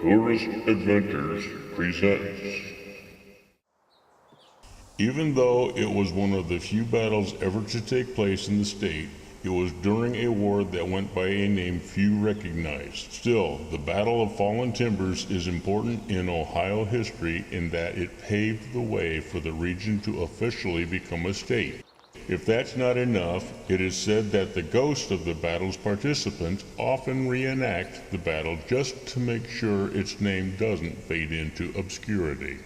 Tourist Adventures presents. Even though it was one of the few battles ever to take place in the state, it was during a war that went by a name few recognized. Still, the Battle of Fallen Timbers is important in Ohio history in that it paved the way for the region to officially become a state. If that's not enough, it is said that the ghosts of the battle's participants often reenact the battle just to make sure its name doesn't fade into obscurity.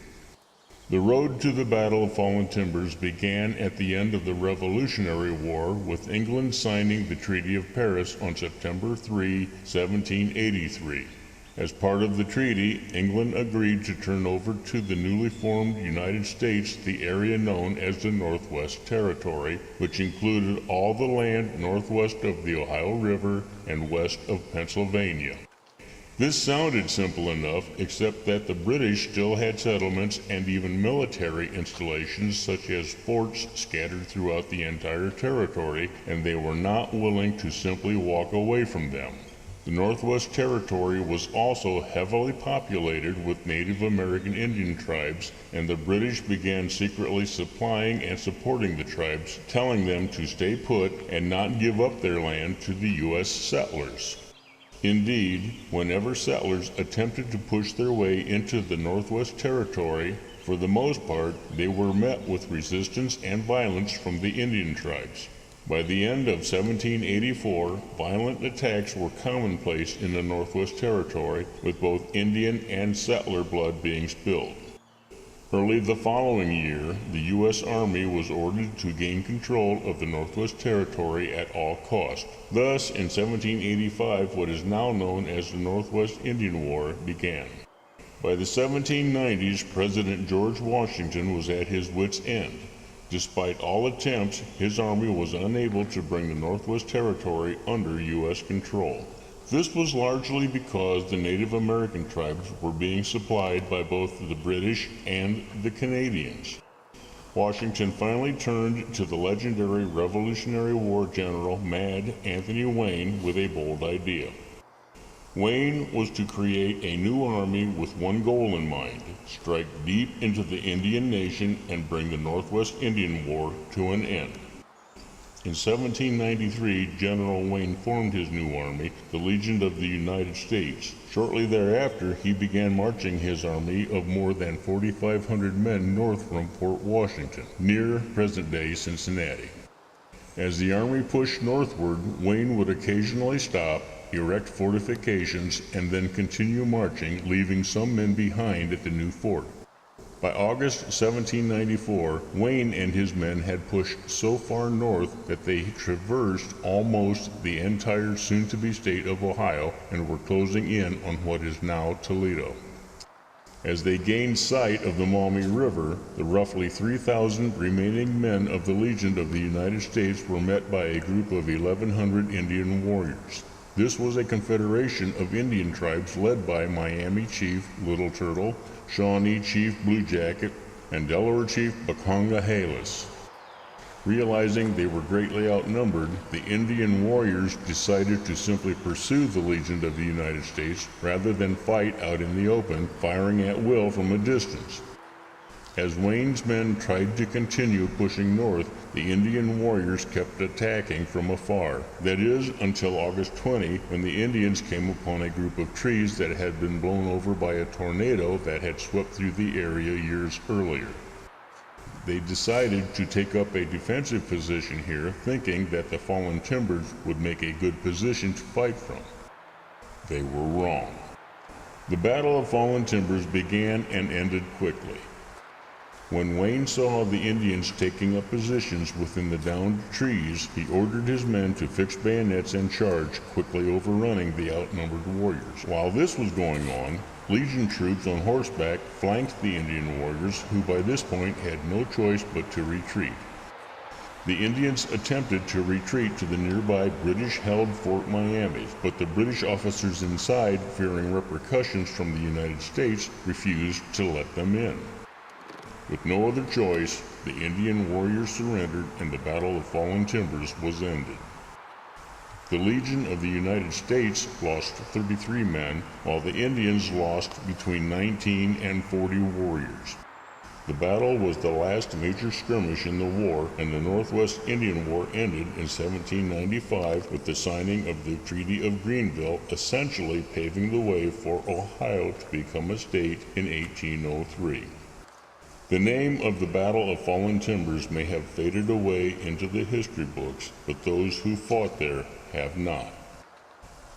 The road to the Battle of Fallen Timbers began at the end of the Revolutionary War with England signing the Treaty of Paris on September 3, 1783. As part of the treaty, England agreed to turn over to the newly formed United States the area known as the Northwest Territory, which included all the land northwest of the Ohio River and west of Pennsylvania. This sounded simple enough, except that the British still had settlements and even military installations such as forts scattered throughout the entire territory, and they were not willing to simply walk away from them. The Northwest Territory was also heavily populated with Native American Indian tribes, and the British began secretly supplying and supporting the tribes, telling them to stay put and not give up their land to the U.S. settlers. Indeed, whenever settlers attempted to push their way into the Northwest Territory, for the most part, they were met with resistance and violence from the Indian tribes. By the end of 1784, violent attacks were commonplace in the Northwest Territory, with both Indian and settler blood being spilled. Early the following year, the U.S. Army was ordered to gain control of the Northwest Territory at all costs. Thus, in 1785, what is now known as the Northwest Indian War began. By the 1790s, President George Washington was at his wits' end. Despite all attempts, his army was unable to bring the Northwest Territory under U.S. control. This was largely because the Native American tribes were being supplied by both the British and the Canadians. Washington finally turned to the legendary Revolutionary War general Mad Anthony Wayne with a bold idea. Wayne was to create a new army with one goal in mind: strike deep into the Indian Nation and bring the Northwest Indian War to an end. In 1793, General Wayne formed his new army, the Legion of the United States. Shortly thereafter, he began marching his army of more than 4,500 men north from Fort Washington, near present-day Cincinnati. As the army pushed northward, Wayne would occasionally stop, erect fortifications, and then continue marching, leaving some men behind at the new fort. By August 1794, Wayne and his men had pushed so far north that they traversed almost the entire soon-to-be state of Ohio and were closing in on what is now Toledo. As they gained sight of the Maumee River, the roughly 3,000 remaining men of the Legion of the United States were met by a group of 1,100 Indian warriors. This was a confederation of Indian tribes led by Miami Chief Little Turtle, Shawnee Chief Blue Jacket, and Delaware Chief Bacongahelas. Realizing they were greatly outnumbered, the Indian warriors decided to simply pursue the Legion of the United States rather than fight out in the open, firing at will from a distance. As Wayne's men tried to continue pushing north, the Indian warriors kept attacking from afar. That is, until August 20, when the Indians came upon a group of trees that had been blown over by a tornado that had swept through the area years earlier. They decided to take up a defensive position here, thinking that the fallen timbers would make a good position to fight from. They were wrong. The Battle of Fallen Timbers began and ended quickly. When Wayne saw the Indians taking up positions within the downed trees, he ordered his men to fix bayonets and charge, quickly overrunning the outnumbered warriors. While this was going on, Legion troops on horseback flanked the Indian warriors, who by this point had no choice but to retreat. The Indians attempted to retreat to the nearby British-held Fort Miami, but the British officers inside, fearing repercussions from the United States, refused to let them in. With no other choice, the Indian warriors surrendered and the Battle of Fallen Timbers was ended. The Legion of the United States lost 33 men, while the Indians lost between 19 and 40 warriors. The battle was the last major skirmish in the war, and the Northwest Indian War ended in 1795 with the signing of the Treaty of Greenville, essentially paving the way for Ohio to become a state in 1803. The name of the Battle of Fallen Timbers may have faded away into the history books, but those who fought there have not.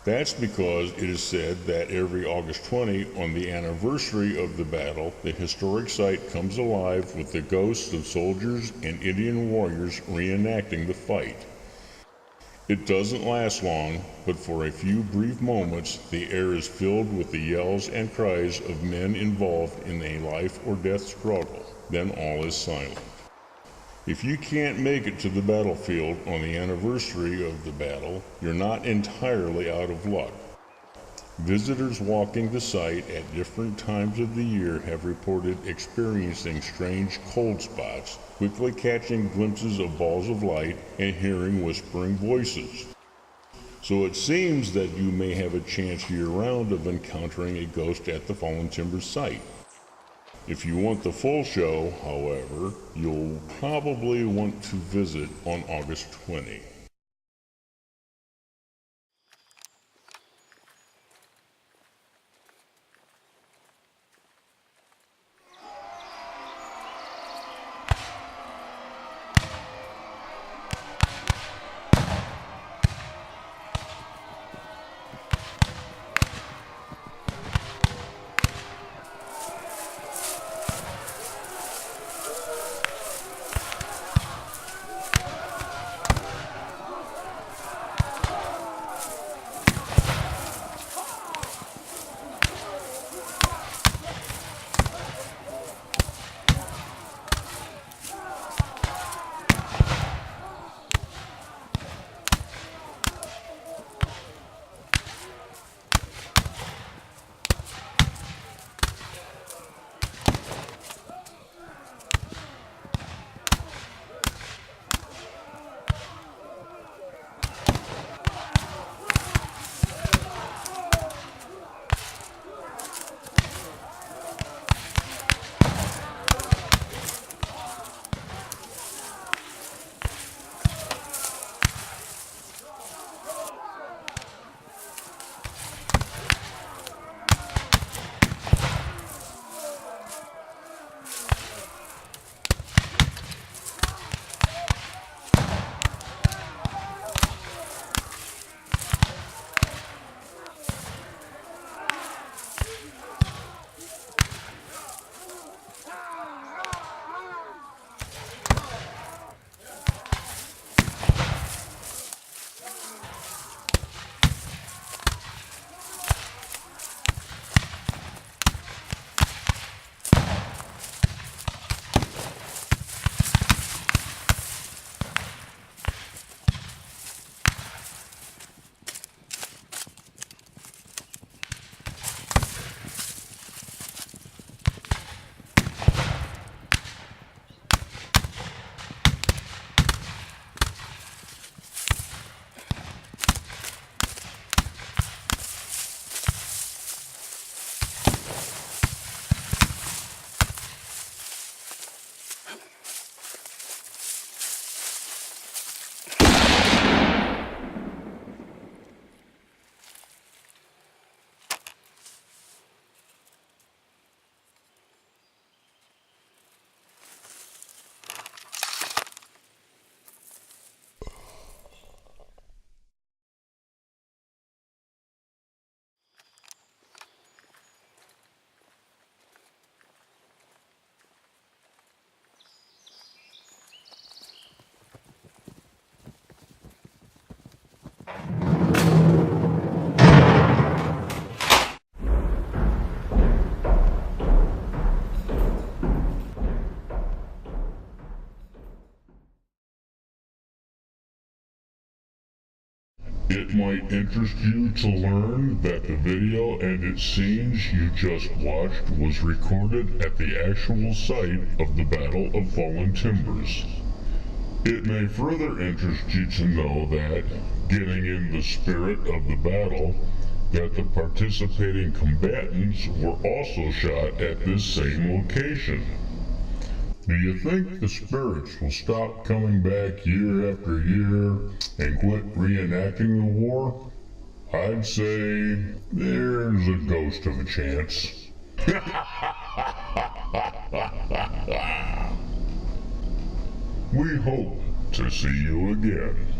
That's because it is said that every August 20, on the anniversary of the battle, the historic site comes alive with the ghosts of soldiers and Indian warriors reenacting the fight. It doesn't last long, but for a few brief moments, the air is filled with the yells and cries of men involved in a life or death struggle. Then all is silent. If you can't make it to the battlefield on the anniversary of the battle, you're not entirely out of luck. Visitors walking the site at different times of the year have reported experiencing strange cold spots, quickly catching glimpses of balls of light, and hearing whispering voices. So it seems that you may have a chance year-round of encountering a ghost at the Fallen Timbers site. If you want the full show, however, you'll probably want to visit on August 20. It might interest you to learn that the video and its scenes you just watched was recorded at the actual site of the Battle of Fallen Timbers. It may further interest you to know that getting in the spirit of the battle, that the participating combatants were also shot at this same location. Do you think the spirits will stop coming back year after year and quit reenacting the war? I'd say there's a ghost of a chance. We hope to see you again.